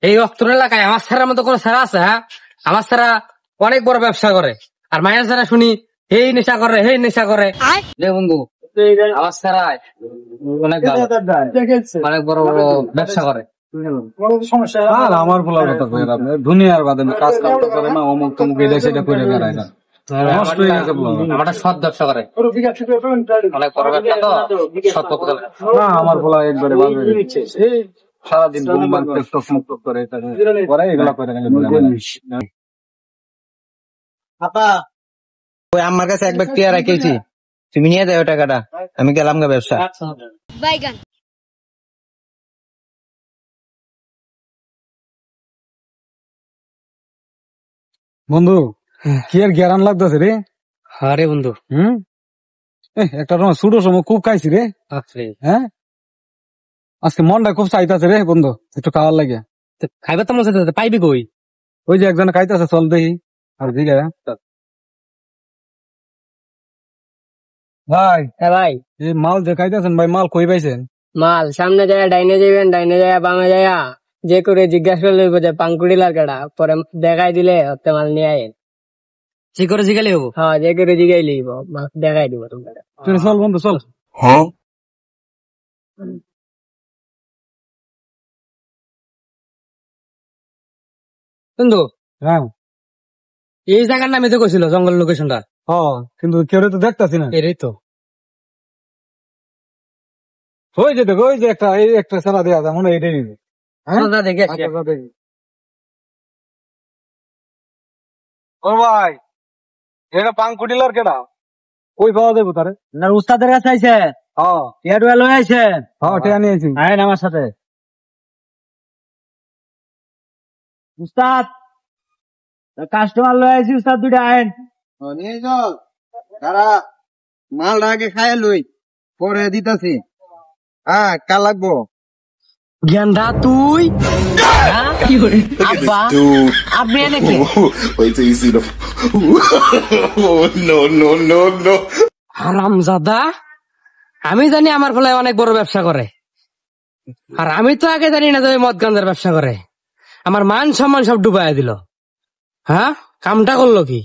এই অক্তর এলাকায় আমার স্যারের মতো কোনো স্যার আছে? হ্যাঁ, আমার স্যারা অনেক বড় ব্যবসা করে, আর মায়ের স্যারা শুনি এই নেশা করে, এই নেশা করে। বন্ধু, আমার স্যারা অনেক অনেক বড় বড় ব্যবসা করে। আমার বলার কথা কই, আপনি দুনিয়ার বাদে কাজ কাম করে না, অমুক তমুক এটা সেটা করে বেড়ায় না, নষ্ট হয়ে গেছে। আমার সৎ ব্যবসা করে, অনেক বড় ব্যবসা তো, সৎ না আমার বলা একবারে ভালো। সারাদিন করে এগুলা করে আমার কাছে এক ব্যক্তি আর রেখেছি, তুমি নিয়ে যাও টাকাটা, আমি গেলাম গা ব্যবসা। বন্ধু কি আর জ্ঞান লাগতেছে রে? আরে বন্ধু, একটা ছোট সময় খুব খাইছি রে। হ্যাঁ, আজকে মনটা খুব চাইতেছে রে বন্ধু, একটু খাওয়ার লাগে। খাইবার তো মনে হচ্ছে, পাইবি কই? ওই যে একজন খাইতেছে, চল দেখি। আর দিকে ভাই, হ্যাঁ ভাই, এই মাল যে খাইতেছেন ভাই, মাল কই পাইছেন? মাল সামনে যায়, ডাইনে যাবেন, ডাইনে যায় বামে যায়, যে করে জিজ্ঞাসা করলে বোঝে পাঙ্কুড়ি লাগাটা, পরে দেখাই দিলে হতে মাল নিয়ে আয়েন। যে করে জিগালে হবো? হ্যাঁ, যে করে জিগাই লিব, দেখাই দিব তোমাকে। চল বন্ধু চল। বন্ধু, হ্যাঁ এই জায়গার নামে তো কইছিল, জঙ্গল লোকেশনটা। কিন্তু কেউ তো দেখতেছি না। এরই তো ওই যে দেখো, ওই যে একটা সারা দেওয়া যায় মনে হয়, এটাই নিবে। দেখে আসি। ও ভাই, এটা পাঙ্কুটিলার কেডা? কই পাওয়া যাবো তারে? উস্তাদের কাছে আইছে, টিয়া লয়ে আইছেন? টিয়া নিয়েছি। আইন আমার সাথে। উস্তাদ, কাস্টমার লয়ে আইছি, উস্তাদ দুইটা আইন। নিয়ে চল, তারা মালটা আগে খাইয়া লই, পরে দিতাছি। হ্যাঁ, কাল লাগবো। জ্ঞানদা তুই আব্বা, আপনি এনেকে Wait till you see the. Oh, no. হারামজাদা, আমি জানি আমার ফলে অনেক বড় ব্যবসা করে, আর আমি তো আগে জানি না যে মদ গাঁজার ব্যবসা করে। আমার মান সম্মান সব ডুবাইয়া দিল। হ্যাঁ, কামটা করলো কি?